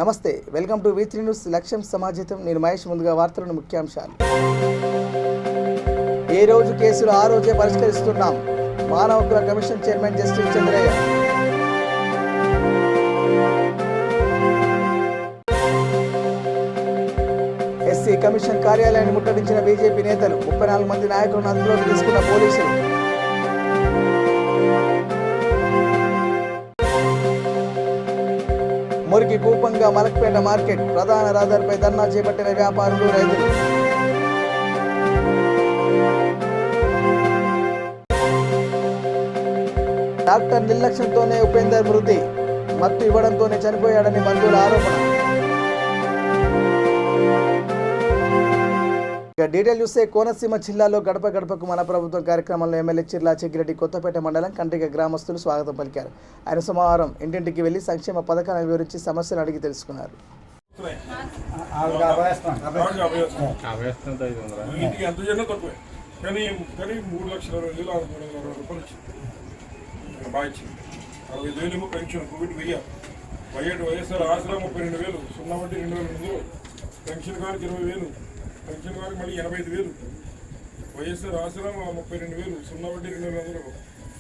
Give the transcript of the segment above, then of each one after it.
నమస్తే, welcome to V3 news. లక్ష్యం సమాజం. నేను మహేష్. ముందుగా వార్తలను ముఖ్యాంశాలు. ఏ రోజు కేసులు ఆ రోజే పరిష్కరిస్తున్నాం. మానవ హక్కుల commission chairman justice Chandraiah. SC commission కార్యాలయాన్ని ముట్టడించిన బీజేపీ నేతలు. 34 మంది నాయకులను అదుపులోకి తీసుకున్న పోలీసులు. మురికి కూపంగా మలక్పేట మార్కెట్. ప్రధాన రహదారిపై ధర్నా చేపట్టిన వ్యాపారులు, రైతులు. డాక్టర్ నిర్లక్ష్యంతోనే ఉపేందర్ మృతి. మత్తు ఇవ్వడంతోనే చనిపోయాడని బంధువుల ఆరోపణ. డీటెయిల్ చూస్తే కోనసీమ జిల్లాలో గడప గడపకు మన ప్రభుత్వం కార్యక్రమంలో ఎమ్మెల్యే చిర్లా చెగిరెడ్డి కొత్తపేట మండలం కండ్రిక గ్రామస్తులు స్వాగతం పలికారు. ఆయన సోమవారం ఇంటింటికి వెళ్లి సంక్షేమ పథకాలను వివరించి సమస్యలు అడిగి తెలుసుకున్నారు. పెన్షన్ వారికి మళ్ళీ 85,000, వైఎస్ఆర్ ఆసరా 32,000, 0 వడ్డీ 2,200,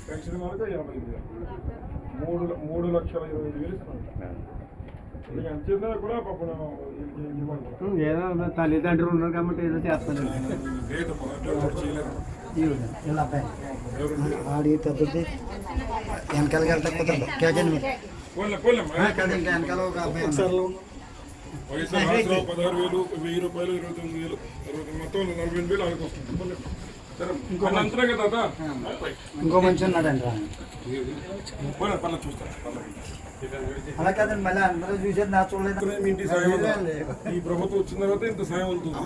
పెన్షన్ వారికి 85,000, 3,25,000 అంతేనా కూడా పాపం ఏదో తల్లిదండ్రులు ఉన్నారు కాబట్టి ఏదో చేస్తాను. వెనకాలకి వెళ్తా వెనకాల ఒక వైఎస్ఆర్ ఆసరా 16,000, 1,000 రూపాయలు, 29,000, మొత్తం 42,000 వాళ్ళకి వస్తుంది. అంతనే కదా ఇంకో మంచి ఉన్నాడండి. పర్లేదు చూస్తాను. అలా కాదండి, మళ్ళీ అందరూ చూసేది నా చూడలేదు. మీ ఇంటి సాయం ఈ ప్రభుత్వం వచ్చిన తర్వాత ఇంత సాయం అవుతుంది.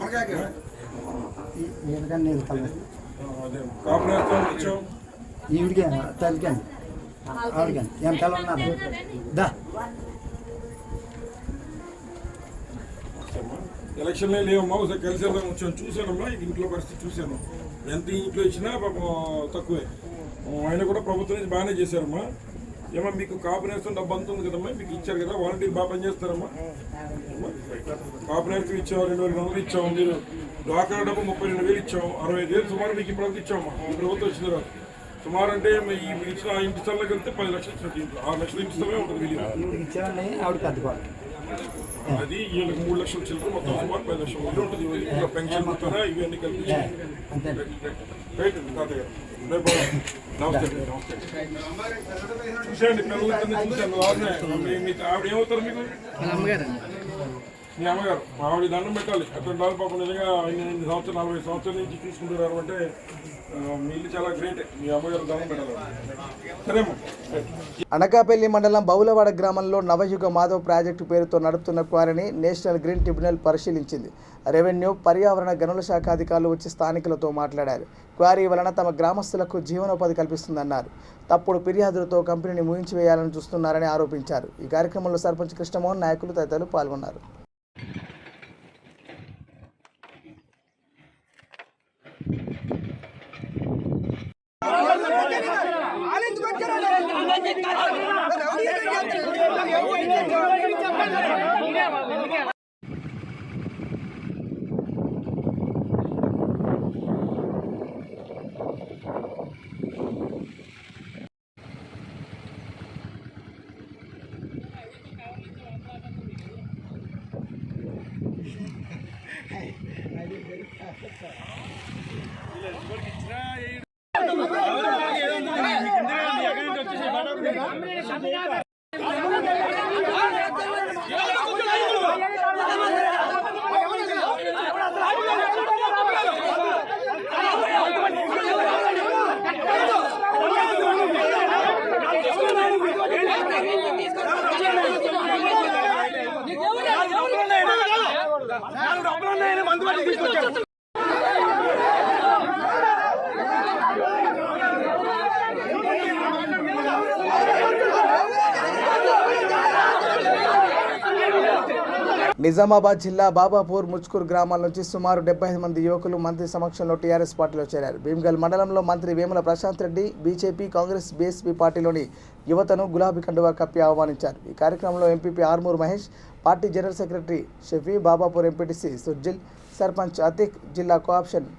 అదే కాపురాస్తాం వచ్చాం. ఈవిడికి తల్లికండి ఆవిడకండి వెనకాల ఉన్నారు. దా ఎలక్షన్లే లేవమ్మా, ఒకసారి కలిసి వెళ్దాం వచ్చాను. చూశానమ్మా ఇంట్లో పరిస్థితి చూశాను. ఎంత ఇంట్లో ఇచ్చినా పాపం తక్కువే. ఆయన కూడా ప్రభుత్వం నుంచి బాగానే చేశారమ్మా. ఏమో మీకు కాపు నేస్తం డబ్బు అంత ఉంది కదమ్మా, మీకు ఇచ్చారు కదా, వాలంటీర్ బాగా పనిచేస్తారమ్మా. కాపు నేస్తం ఇచ్చాము, 2,200 ఇచ్చాము. మీరు డ్వాక్రా డబ్బు 32,000 ఇచ్చాము. 65,000 సుమారు మీకు ఇప్పుడు ఇచ్చామమ్మా. ఈ ప్రభుత్వం వచ్చిన తర్వాత సుమారు అంటే మీకు ఇచ్చిన ఆ ఇంటి స్థలంలోకి వెళ్తే 10 లక్షలు ఇచ్చినట్టు. ఇంట్లో 6 లక్షలు ఇంటి స్థలమే ఉంటుంది. ఆవిడకి అద్దుకోవాలి. అది వీళ్ళకి 3 లక్షల చిల్లర, మొత్తం సుమారు 10 లక్షల ముందు ఉంటుంది. పెన్షన్ మొత్తం ఇవన్నీ కలిపి నమస్తే. చూసేయండి పిల్లలందరినీ చూశాను. ఆవిడ ఏమవుతారు మీకు? మీ అమ్మగారు. ఆవిడ దండం పెట్టాలి. అటువంటి వాళ్ళు పాపం నిజంగా 8 సంవత్సరాలు 40 సంవత్సరాల నుంచి చూసుకుంటున్నారు అంటే మీ ఇల్లు చాలా గ్రేట్. మీ అమ్మగారు దండం పెట్టాలి. సరేమ్మా. అనకాపల్లి మండలం బౌలవాడ గ్రామంలో నవయుగ మాధవ్ ప్రాజెక్టు పేరుతో నడుపుతున్న క్వారీని నేషనల్ గ్రీన్ ట్రిబ్యునల్ పరిశీలించింది. రెవెన్యూ, పర్యావరణ, గనుల శాఖ అధికారులు వచ్చి స్థానికులతో మాట్లాడారు. క్వారీ వలన తమ గ్రామస్తులకు జీవనోపాధి కల్పిస్తుందన్నారు. తప్పుడు ఫిర్యాదులతో కంపెనీని ముయించివేయాలని చూస్తున్నారని ఆరోపించారు. ఈ కార్యక్రమంలో సర్పంచ్ కృష్ణమోహన్, నాయకులు తదితరులు పాల్గొన్నారు. నిజామాబాద్ జిల్లా బాబాపూర్ ముచ్కూర్ గ్రామాల నుంచి సుమారు 75 మంది యువకులు మంత్రి సమక్షంలో టీఆర్ఎస్ పార్టీలో చేరారు. భీమ్గల్ మండలంలో మంత్రి వేముల ప్రశాంత్ రెడ్డి బీజేపీ, కాంగ్రెస్, బీఎస్పీ పార్టీలోని యువతను గులాబీ కండువా కప్పి ఆహ్వానించారు. ఈ కార్యక్రమంలో MPP Armoor Mahesh, party general secretary Shafi, Babapur MPTC Surjil, sarpanch Atiq, జిల్లా కోఆప్షన్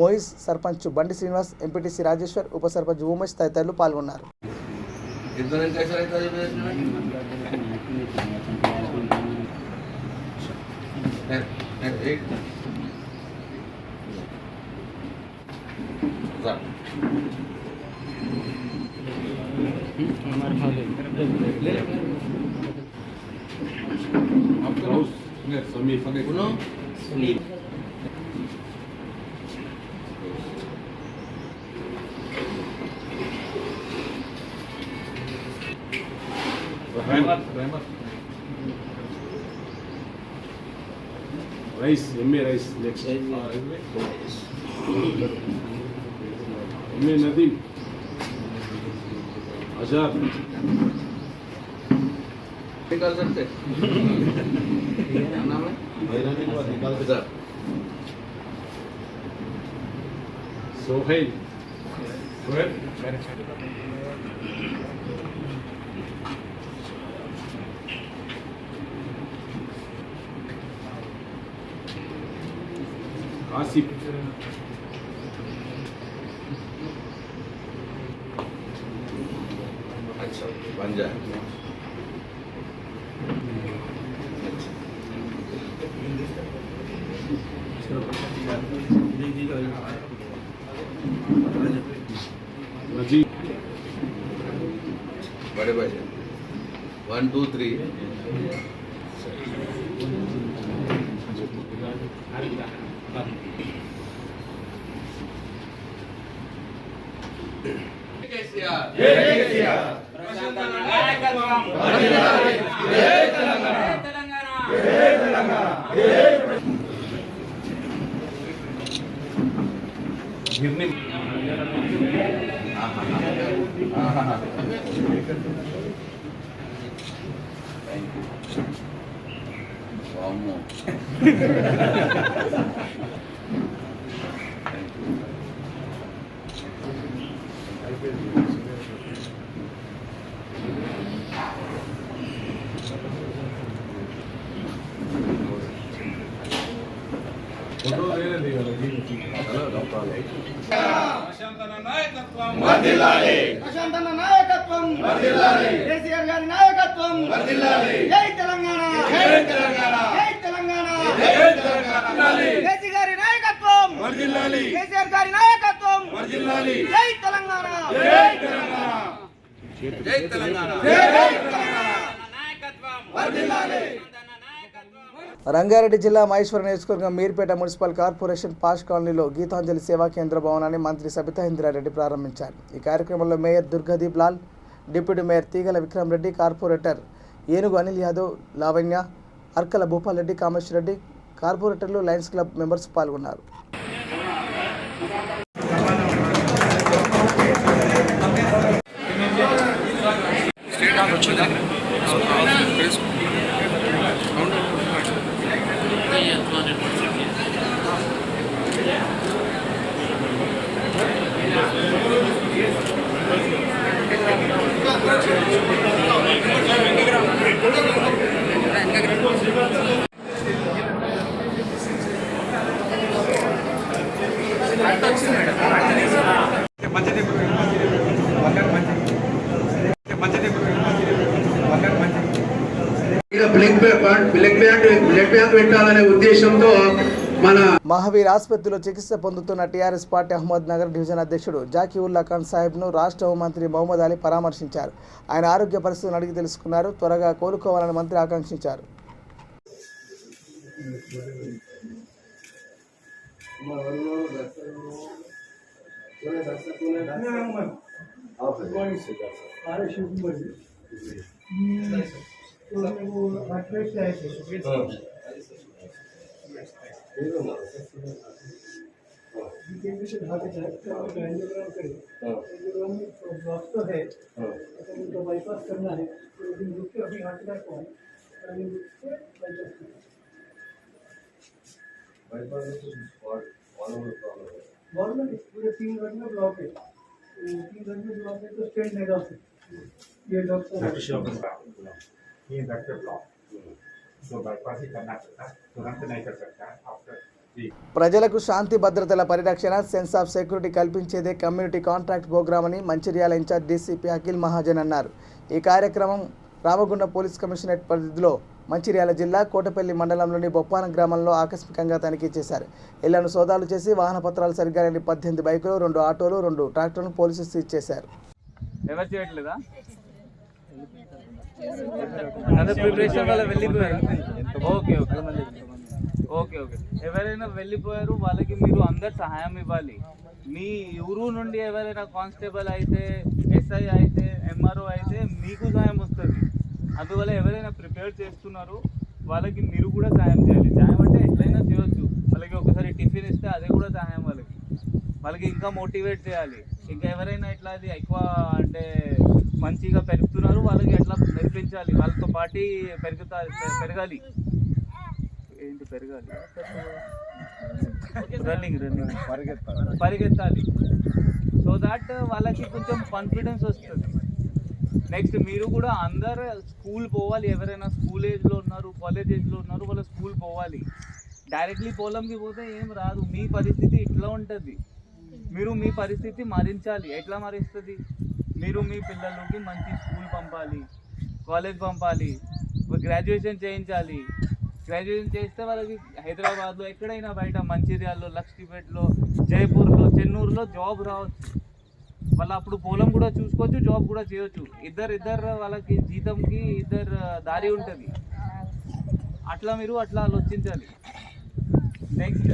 మోయిజ్, సర్పంచ్ బండి శ్రీనివాస్, ఎంపీటీసీ రాజేశ్వర్, ఉప సర్పంచ్ ఉమేష్ తదితరులు పాల్గొన్నారు. రైస్ ఎంఏ రైస్ నెక్స్ట్ ఎంఏ నదీం आजाद निकाल सकते क्या नाम है निकाल सकते सोहेल आसिफ अच्छा बन जाए नजीब बड़े भाई 1 2 3 ప్రశాంతన నాయకత్వం వర్ధిల్లాలి, కేసీఆర్ గారి నాయకత్వం వర్ధిల్లాలి, జై తెలంగాణ, జై తెలంగాణ, జై తెలంగాణ, జై తెలంగాణ, కేసీ గారి నాయకత్వం వర్ధిల్లాలి, కేసీఆర్ గారి నాయకత్వం వర్ధిల్లాలి, జై తెలంగాణ, జై తెలంగాణ, जय तेलंगाना జై తెలంగాణ నాయకత్వం వర్ధిల్లాలి. రంగారెడ్డి జిల్లా మహేశ్వరం నియోజకవర్గం మీర్పేట మున్సిపల్ కార్పొరేషన్ పాష్ కాలనీలో గీతాంజలి సేవా కేంద్ర భవనాన్ని మంత్రి సబితా ఇంద్రారెడ్డి ప్రారంభించారు. ఈ కార్యక్రమంలో మేయర్ దుర్గదీప్ లాల్, డిప్యూటీ మేయర్ తీగల విక్రమ్ రెడ్డి, కార్పొరేటర్ ఏనుగు అనిల్ యాదవ్, లావణ్య, అర్కల భూపాల్ రెడ్డి, కామేశ్వర్ రెడ్డి, కార్పొరేటర్లు, లయన్స్ క్లబ్ మెంబర్స్ పాల్గొన్నారు. పెట్టాలనే ఉద్దేశంతో మన మహావీర్ ఆసుపత్రిలో చికిత్స పొందుతున్న టీఆర్ఎస్ పార్టీ అహ్మద్ నగర్ డివిజన్ అధ్యక్షుడు జాకీవుల్లా ఖాన్ సాహెబ్ను రాష్ట్ర హోంమంత్రి మహమ్మద్ అలీ పరామర్శించారు. ఆయన ఆరోగ్య పరిస్థితులను అడిగి తెలుసుకున్నారు. త్వరగా కోలుకోవాలని మంత్రి ఆకాంక్షించారు. बाईपास करना है, तो रुक के अभी हाथ को बॉल में पूरे 3 घंटे में ब्लॉक है, 3 घंटे में ब्लॉक है तो स्टेट नहीं डाल सकते। ये डॉक्टर ये डॉक्टर ब्लॉक जो बाईपास ही करना पड़ता है, तुरंत नहीं कर सकता है आफ्टर ప్రజలకు శాంతి భద్రతల పరిరక్షణ సెన్స్ ఆఫ్ సెక్యూరిటీ కల్పించేదే కమ్యూనిటీ కాంట్రాక్ట్ ప్రోగ్రామ్ అని మంచిర్యాల ఇన్ఛార్జ్ డీసీపీ అఖిల్ మహాజన్ అన్నారు. ఈ కార్యక్రమం రామగుండం పోలీస్ కమిషనరేట్ పరిధిలో మంచిర్యాల జిల్లా కోటపల్లి మండలంలోని బొప్పానం గ్రామంలో ఆకస్మికంగా తనిఖీ చేశారు. ఇళ్లను సోదాలు చేసి వాహన పత్రాలు సరిగ్గా లేని 18 బైకులు, 2 ఆటోలు, 2 ట్రాక్టర్లను పోలీసులు సీజ్ చేశారు. ఎవరు చేయట్లేదా? అదే ప్రిపరేషన్ వల్ల వెళ్ళిపోయారు. ఓకే ఓకే ఓకే ఓకే ఎవరైనా వెళ్ళిపోయారు వాళ్ళకి మీరు అందరు సహాయం ఇవ్వాలి. మీ ఊరు నుండి ఎవరైనా కానిస్టేబుల్ అయితే, ఎస్ఐ అయితే, ఎంఆర్ఓ అయితే మీకు సహాయం వస్తుంది. అందువల్ల ఎవరైనా ప్రిపేర్ చేస్తున్నారు వాళ్ళకి మీరు కూడా సహాయం చేయాలి. సహాయం అంటే ఎట్లయినా చేయొచ్చు. వాళ్ళకి ఒకసారి టిఫిన్ ఇస్తే అదే కూడా సహాయం. వాళ్ళకి ఇంకా మోటివేట్ చేయాలి. ఇంకా ఎవరైనా ఇట్లా అది ఎక్కువ అంటే మంచిగా పెరుగుతున్నారు వాళ్ళకి ఎట్లా నేర్పించాలి. వాళ్ళతో పాటు పెరగాలి. ఏంటి పెరగాలి? రన్నింగ్ పరిగెత్తాలి. సో దాట్ వాళ్ళకి కొంచెం కాన్ఫిడెన్స్ వస్తుంది. నెక్స్ట్ మీరు కూడా అందరు స్కూల్ పోవాలి. ఎవరైనా స్కూల్ ఏజ్లో ఉన్నారు, కాలేజ్ ఏజ్లో ఉన్నారు, వాళ్ళు స్కూల్ పోవాలి. డైరెక్ట్లీ పొలంకి పోతే ఏం రాదు. మీ పరిస్థితి ఇట్లా ఉంటుంది. మీరు మీ పరిస్థితి మారించాలి. ఎట్లా మారిస్తుంది? మీరు మీ పిల్లలకి మంచి స్కూల్ పంపాలి, కాలేజ్ పంపాలి, గ్రాడ్యుయేషన్ చేయించాలి. గ్రాడ్యుయేషన్ చేస్తే వాళ్ళకి హైదరాబాద్లో ఎక్కడైనా బయట మంచిర్యాలలో, లక్ష్మీపేటలో, జైపూర్లో, చెన్నూరులో జాబ్ రావచ్చు. వాళ్ళు అప్పుడు పొలం కూడా చూసుకోవచ్చు, జాబ్ కూడా చేయొచ్చు. ఇద్దరు వాళ్ళకి జీతంకి ఇద్దరు దారి ఉంటుంది. అట్లా మీరు అట్లా ఆలోచించాలి. నెక్స్ట్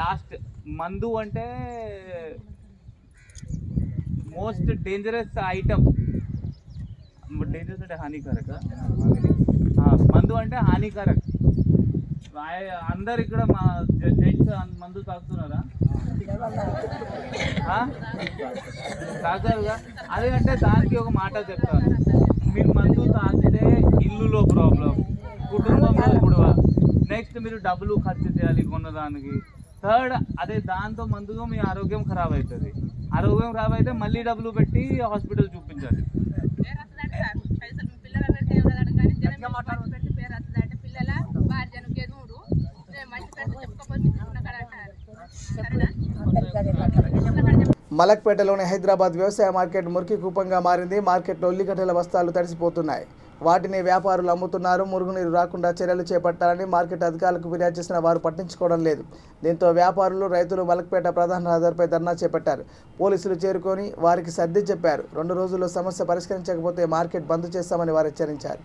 లాస్ట్ మందు అంటే మోస్ట్ డేంజరస్ ఐటమ్. డేంజరస్ అంటే హానికారక. మందు అంటే హానికారక. అందరు ఇక్కడ మా జెంట్స్ మందు తాగుతున్నారా? తాగుతారుగా. అదే అంటే దానికి ఒక మాట చెప్తాను. మీరు మందు తాగితే ఇల్లులో ప్రాబ్లం, కుటుంబంలో గొడవ, నెక్స్ట్ మీరు డబ్బులు ఖర్చు చేయాలి కొన్నదానికి. థర్డ్ అదే దాంతో మందుగా మీ ఆరోగ్యం ఖరాబ్ అవుతుంది. ఆరోగ్యం ఖరాబ్ అయితే మళ్ళీ డబ్బులు పెట్టి హాస్పిటల్ చూపించాలి. మలక్పేటలోని హైదరాబాద్ వ్యవసాయ మార్కెట్ మురికి కూపంగా మారింది. మార్కెట్లో ఉల్లిగడ్డల బస్తాలు తడిసిపోతున్నాయి. వాటిని వ్యాపారులు అమ్ముతున్నారు. మురుగునీరు రాకుండా చర్యలు చేపట్టాలని మార్కెట్ అధికారులకు ఫిర్యాదు చేసిన వారు పట్టించుకోవడం లేదు. దీంతో వ్యాపారులు, రైతులు మలక్పేట ప్రధాన రహదారిపై ధర్నా చేపట్టారు. పోలీసులు చేరుకొని వారికి సర్ది చెప్పారు. 2 రోజుల్లో సమస్య పరిష్కరించకపోతే మార్కెట్ బంద్ చేస్తామని వారు హెచ్చరించారు.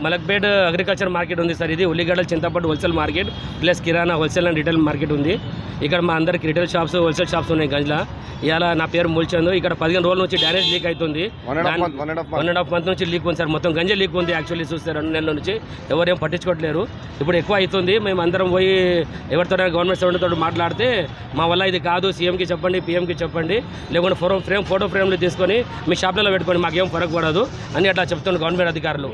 మలక్పేట్ అగ్రికల్చర్ మార్కెట్ ఉంది సార్. ఇది ఉల్లిగడ్డల చింతపట్టు wholesale market plus kirana wholesale and retail market ఉంది. ఇక్కడ మా అందరికి రిటైల్ షాప్స్ హోల్సేల్ షాప్స్ ఉన్నాయి గంజ్లా. ఇవాళ నా పేరు మూల్చందు. ఇక్కడ 15 రోజుల నుంచి డ్యానేజ్ లీక్ అవుతుంది. 1.5 మంత్ నుంచి లీక్ ఉంది సార్. మొత్తం గంజే లీక్ ఉంది. యాక్చువల్లీ చూస్తే 2 నెలల నుంచి ఎవరేం పట్టించుకోవట్లేరు. ఇప్పుడు ఎక్కువ అవుతుంది. మేము అందరం పోయి ఎవరితో గవర్నమెంట్ సౌండ్తో మాట్లాడితే మా వల్ల ఇది కాదు, సీఎంకి చెప్పండి, పీఎంకి చెప్పండి, లేకుంటే ఫోటో ఫ్రేమ్లు తీసుకొని మీ షాప్లలో పెట్టుకోండి, మాకేం ఫరక్ పడదు అని అట్లా చెప్తున్నారు గవర్నమెంట్ అధికారులు.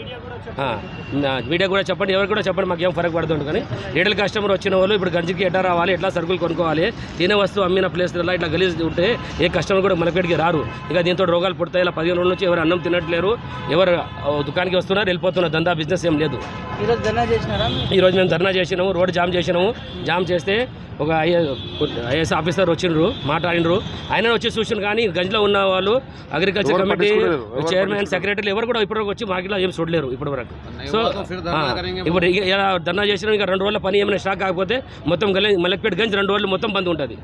మీడియా కూడా చెప్పండి, ఎవరు కూడా చెప్పండి, మాకేం ఫరక్ పడుతుంది. కానీ రిటైల్ కస్టమర్ వచ్చిన వాళ్ళు ఇప్పుడు గంజికి ఎట్లా రావాలి, ఎట్లా సరుకులు కొనుక్కోవాలి, తినే వస్తువు అమ్మిన ప్లేస్లలో ఇట్లా గలీజ్ ఉంటే ఏ కస్టమర్ కూడా మలపేటకి రారు. ఇక దీంతో రోగాలు పుడతాయి. ఇలా 15 రోజుల నుంచి ఎవరు అన్నం తినట్లేరు, ఎవరు దుకాణానికి వస్తున్నారు, వెళ్ళిపోతున్నారు. దందా బిజినెస్ ఏం లేదు. ఈరోజు ధర్నా చేసినారా? ఈరోజు మేము ధర్నా చేసినాము, రోడ్ జామ్ చేసినాము. జామ్ చేస్తే ఒక ఐఏఎస్ ఆఫీసర్ వచ్చిండ్రు, మాట్లాడినరు. ఆయన వచ్చి చూసిన కానీ గంజ్లో ఉన్న వాళ్ళు అగ్రికల్చర్ కమిటీ చైర్మన్, సెక్రటరీలు ఎవరు కూడా ఇప్పటివరకు వచ్చి మార్కెట్లో ఏం చూడలేరు ఇప్పటివరకు. సో ఇప్పుడు ఇలా ధర్నా చేసినా ఇంకా 2 రోజుల పని ఏమైనా స్టాక్ కాకపోతే మొత్తం మలక్పేట్ గంజ్ 2 రోజులు మొత్తం బంద్ ఉంటుంది.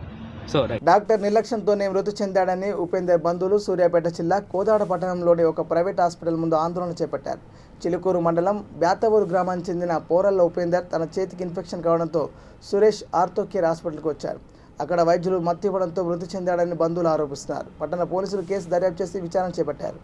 సో డాక్టర్ నిర్లక్ష్యంతోనే మృతి చెందాడని ఉపేందర్ బంధువులు సూర్యాపేట జిల్లా కోదాడ పట్టణంలోని ఒక ప్రైవేట్ హాస్పిటల్ ముందు ఆందోళన చేపట్టారు. చిలుకూరు మండలం బ్యాతవూరు గ్రామానికి చెందిన పోరల్ల ఉపేందర్ తన చేతికి ఇన్ఫెక్షన్ కావడంతో సురేష్ ఆర్థో కేర్ హాస్పిటల్కి వచ్చారు. అక్కడ వైద్యులు మత్తు ఇవ్వడంతో మృతి చెందాడని బంధువులు ఆరోపిస్తున్నారు. పట్టణ పోలీసులు కేసు దర్యాప్తు చేసి విచారణ చేపట్టారు.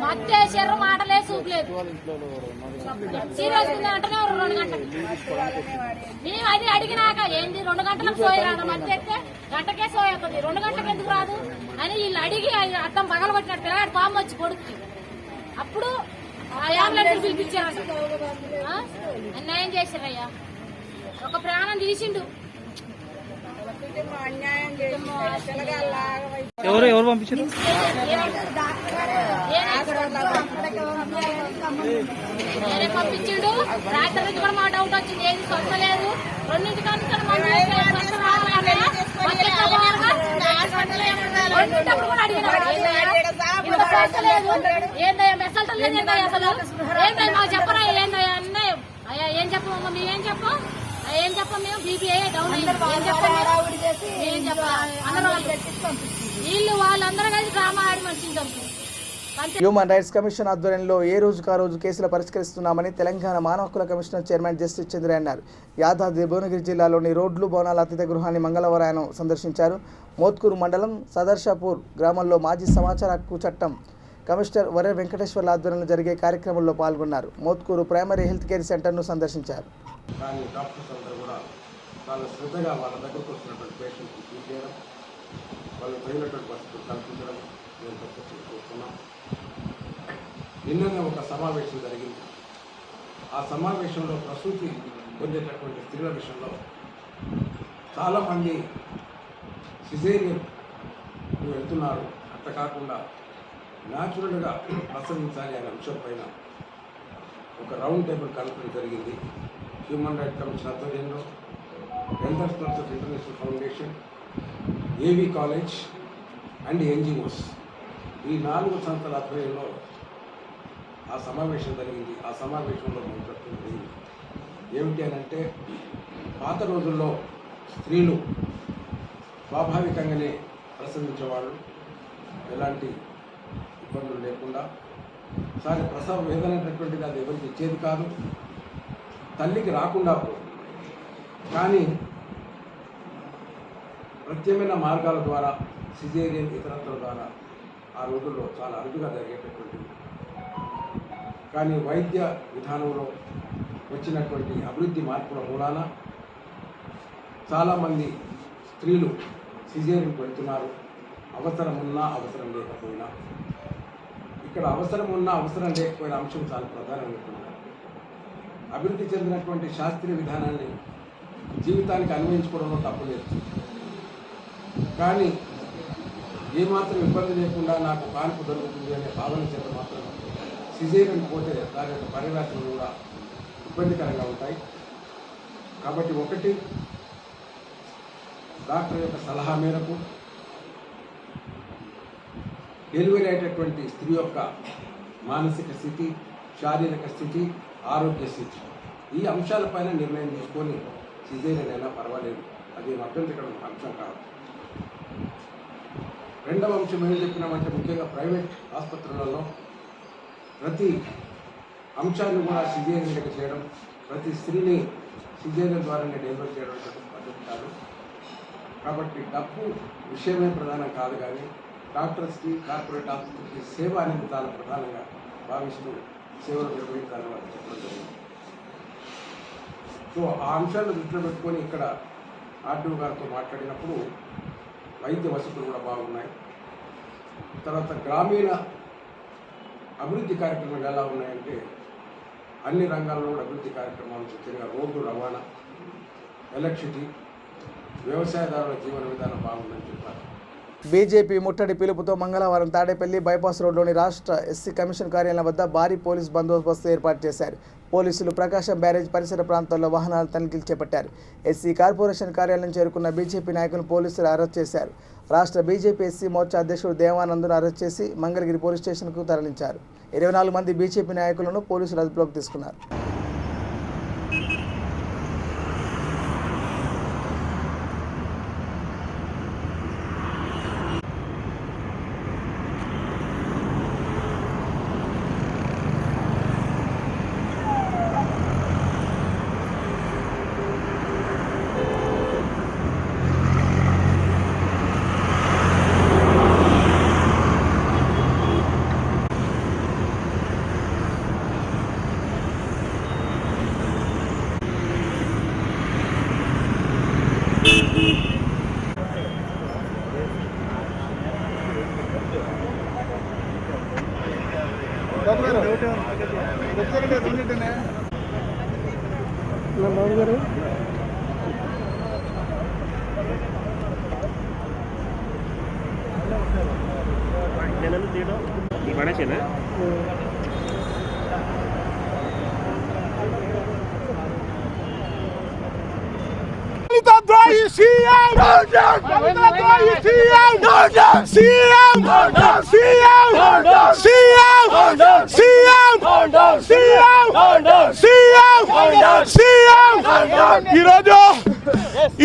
మత్తేసారు, మాటలే చూపలేదు. సీరియస్ అంటేనే 2 గంటలు మేము అది అడిగినాక ఏంది 2 గంటలకు సోయరాను, మధ్య ఎత్తే గంటకే సోయకుది, 2 గంటలకు ఎందుకు రాదు అని వీళ్ళు అడిగి అర్థం పగలబట్టినట్టు పిల్లగాడు పాము వచ్చి కొడుకు. అప్పుడు అంబులెన్స్ పిలిపించారు. అన్యాయం చేశారయ్యా, ఒక ప్రాణం తీసిండు. ఎవరు పంపించారు? నేనే పంపించాడు. డాక్టర్ నుంచి కూడా మా డౌట్ వచ్చింది, ఏది సొంతలేదు. 2 కూడా అడిగిన ఏందయ్యా మెసల్ట లేదు, ఏందయ్యా అసలు ఏందయ్య మాకు చెప్పరా, ఏందయ్యా అన్నయ్య అయ్యా ఏం చెప్పమమ్మా, మేమేం చెప్పాం, ఏం చెప్పాం మేము, బీపీ డౌన్ ఏం చెప్పాం. వీళ్ళు వాళ్ళందరూ కలిసి డ్రామా ఆడి మనిషిని చంపారు. హ్యూమన్ రైట్స్ కమిషన్ ఆధ్వర్యంలో ఏ రోజుకు ఆ రోజు కేసులు పరిష్కరిస్తున్నామని తెలంగాణ మానవ హక్కుల కమిషనర్ చైర్మన్ జస్టిస్ చంద్ర అన్నారు. యాదాద్రి భువనగిరి జిల్లాలోని రోడ్లు భవనాల అతిథి గృహాన్ని మంగళవారం ఆయన సందర్శించారు. మోత్కూరు మండలం సదర్షాపూర్ గ్రామంలో మాజీ సమాచార హక్కు చట్టం కమిషనర్ వర వెంకటేశ్వర్ల ఆధ్వర్యంలో జరిగే కార్యక్రమంలో పాల్గొన్నారు. మోత్కూరు ప్రైమరీ హెల్త్ కేర్ సెంటర్ను సందర్శించారు. కానీ డాక్టర్స్ అందరూ కూడా చాలా శ్రద్ధగా వాళ్ళ దగ్గరకు వస్తున్నటువంటి పేషెంట్ని చూసేయడం, వాళ్ళు తగినటువంటి పరిస్థితులు కల్పించడం నేను చూస్తున్నాం. నిన్ననే ఒక సమావేశం జరిగింది. ఆ సమావేశంలో ప్రసూతి పొందేటటువంటి స్త్రీల విషయంలో చాలామంది సిజేరియన్ వెళ్తున్నారు. అట్లా కాకుండా న్యాచురల్గా ప్రసవించాలి అనే అంశం పైన ఒక రౌండ్ టేబుల్ కాన్ఫరెన్స్ జరిగింది. హ్యూమన్ రైట్స్ కమిషన్ ఆధ్వర్యంలో elders clubs of international foundation, ఏవీ కాలేజ్ అండ్ ఎన్జిఓస్ ఈ 4 సంస్థల ఆధ్వర్యంలో ఆ సమావేశం జరిగింది. ఆ సమావేశంలో మనం చెప్తుంది ఏమిటి అని అంటే, పాత రోజుల్లో స్త్రీలు స్వాభావికంగానే ప్రసవించేవాళ్ళు, ఎలాంటి ఇబ్బందులు లేకుండా. సరే ప్రసవ వేదన అనేటటువంటిది అది ఎవరికి ఇచ్చేది కాదు, తల్లికి రాకుండా కానీ ప్రత్యేకమైన మార్గాల ద్వారా సిజేరియన్ ఇతరత్వ ద్వారా ఆ రోజుల్లో చాలా అరుదుగా జరిగేటటువంటిది. కానీ వైద్య విధానంలో వచ్చినటువంటి అభివృద్ధి మార్పుల మూలాన చాలామంది స్త్రీలు సిజేరియన్కి వెళ్తున్నారు, అవసరం ఉన్నా అవసరం లేకపోయినా. ఇక్కడ అవసరం ఉన్న అవసరం లేకపోయిన అంశం చాలా ప్రధానమైనటువంటి అభివృద్ధి చెందినటువంటి శాస్త్రీయ విధానాన్ని జీవితానికి అన్వయించుకోవడంలో తప్పు లేదు. కానీ ఏమాత్రం ఇబ్బంది లేకుండా నాకు కానుక దొరుకుతుంది అనే భావన చేత మాత్రం సిజేరియన్ పోతే దాని యొక్క పరిణామాలు కూడా ఇబ్బందికరంగా ఉంటాయి. కాబట్టి ఒకటి, డాక్టర్ యొక్క సలహా మేరకు డెలివరీ అయ్యేటటువంటి స్త్రీ యొక్క మానసిక స్థితి, శారీరక స్థితి, ఆరోగ్య స్థితి, ఈ అంశాలపైన నిర్ణయం తీసుకొని సిజేరియన్ అయినా పర్వాలేదు, అది అభ్యంతరకరమైన అంశం కాదు. రెండవ అంశం ఏం చెప్పినామంటే ముఖ్యంగా ప్రైవేట్ ఆసుపత్రులలో ప్రతి అంశాన్ని కూడా సిజేరియన్ చేయడం, ప్రతి స్త్రీని సిజేరియన్ ద్వారానే డెలివరీ చేయడం పద్ధతి కాదు. కాబట్టి డబ్బు విషయమే ప్రధానం కాదు, కానీ డాక్టర్స్కి, కార్పొరేట్ ఆసుపత్రికి సేవ అనేది చాలా ప్రధానంగా భావిస్తూ సేవలు నిర్వహించాలని వాళ్ళు చెప్పడం జరిగింది. సో ఆ అంశాలను దృష్టిలో పెట్టుకొని ఇక్కడ ఆర్డీఓ గారితో మాట్లాడినప్పుడు వైద్య వసతులు కూడా బాగున్నాయి. తర్వాత గ్రామీణ అభివృద్ధి కార్యక్రమాలు ఎలా ఉన్నాయంటే అన్ని రంగాల్లో కూడా అభివృద్ధి కార్యక్రమాలు ముఖ్యంగా రోడ్డు రవాణా, ఎలక్ట్రిసిటీ, వ్యవసాయదారుల జీవన విధానం బాగుందని చెప్పారు. బీజేపీ ముట్టడి పిలుపుతో మంగళవారం తాడేపల్లి బైపాస్ రోడ్లోని రాష్ట్ర ఎస్సీ కమిషన్ కార్యాలయం వద్ద భారీ పోలీస్ బందోబస్తు ఏర్పాటు చేశారు. పోలీసులు ప్రకాశం బ్యారేజ్ పరిసర ప్రాంతాల్లో వాహనాల తనిఖీలు చేపట్టారు. ఎస్సీ కార్పొరేషన్ కార్యాలయం చేరుకున్న బీజేపీ నాయకులను పోలీసులు అరెస్ట్ చేశారు. రాష్ట్ర బీజేపీ ఎస్సీ మోర్చా అధ్యక్షుడు దేవానందును అరెస్ట్ చేసి మంగళగిరి పోలీస్ స్టేషన్కు తరలించారు. 24 మంది బీజేపీ నాయకులను పోలీసులు అదుపులోకి తీసుకున్నారు.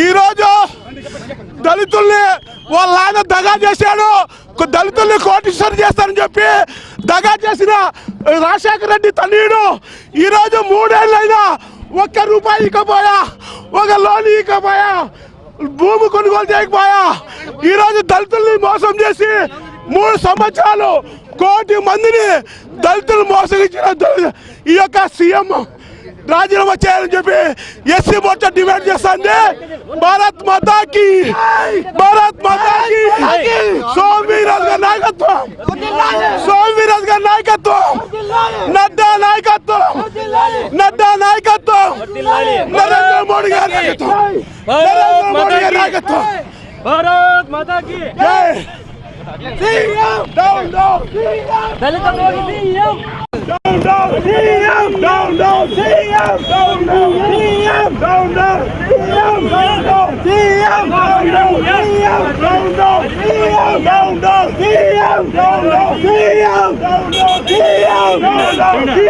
ఈరోజు దళితుల్ని వాళ్ళ ఆయన దగా చేశాడు. దళితుల్ని కోటీశ్వరం చేస్తారని చెప్పి దగా చేసిన రాజశేఖర రెడ్డి తనయుడు ఈరోజు 3 ఏళ్ళైనా ₹1 ఇకపోయా, ఒక లోన్ ఇకపోయా, భూమి కొనుగోలు చేయకపోయా. ఈరోజు దళితుల్ని మోసం చేసి 3 సంవత్సరాలు 1 కోటి మందిని దళితులు మోసగించిన ఈ యొక్క సీఎం రాజీనామా చేయాలని చెప్పి ఎస్సీ మోర్చా డిమాండ్ చేస్తుంది. భారత్ మాతాకి, భారత్ మాతాకి. సోమవీరాజ్ గారి నాయకత్వం, సోమవీరాజ్ గారి నాయకత్వం, నడ్డా నాయకత్వం, నడ్డా నాయకత్వం, నరేంద్ర మోడీ గారి నాయకత్వం, నరేంద్ర మోడీ గారి నాయకత్వం. భారత్ మాతాకి జై. సీఎం డౌన్ డౌన్, దళిత Modi CM down down CM down down CM down down CM down down CM down down CM down down CM down down CM down down CM down down CM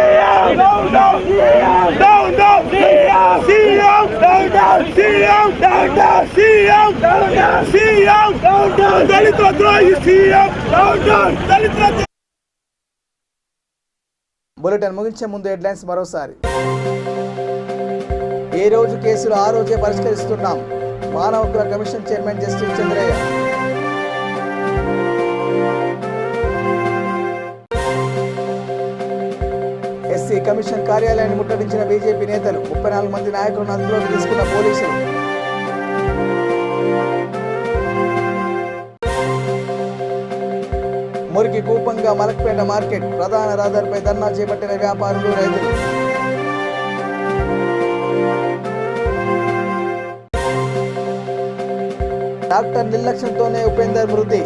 down down CM down down CM down down CM down down CM down down CM down down CM down down CM down down దళిత ద్రోహి CM down down దళిత. Bulletin ముగించే ముందు headlines మరోసారి. ఏ రోజు కేసులు ఆ రోజే పరిష్కరిస్తున్నాం, మానవ హక్కుల commission chairman justice Chandraiah. SC commission కార్యాలయాన్ని ముట్టడించిన బీజేపీ నేతలు, 34 మంది నాయకులను అదుపులోకి తీసుకున్న పోలీసులు. మురికి కూపంగా మలక్పేట మార్కెట్, ప్రధాన రహదారిపై ధర్నా చేపట్టిన వ్యాపారులు, రైతులు. డాక్టర్ నిర్లక్ష్యంతోనే ఉపేందర్ మృతి,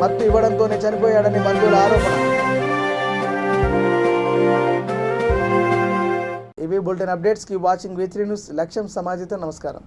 మత్తు ఇవ్వడంతోనే చనిపోయాడని బంధువుల ఆరోపణ. ఇవి bulletin updates. Keep watching V3 news. లక్ష్యం సమాజిత. నమస్కారం.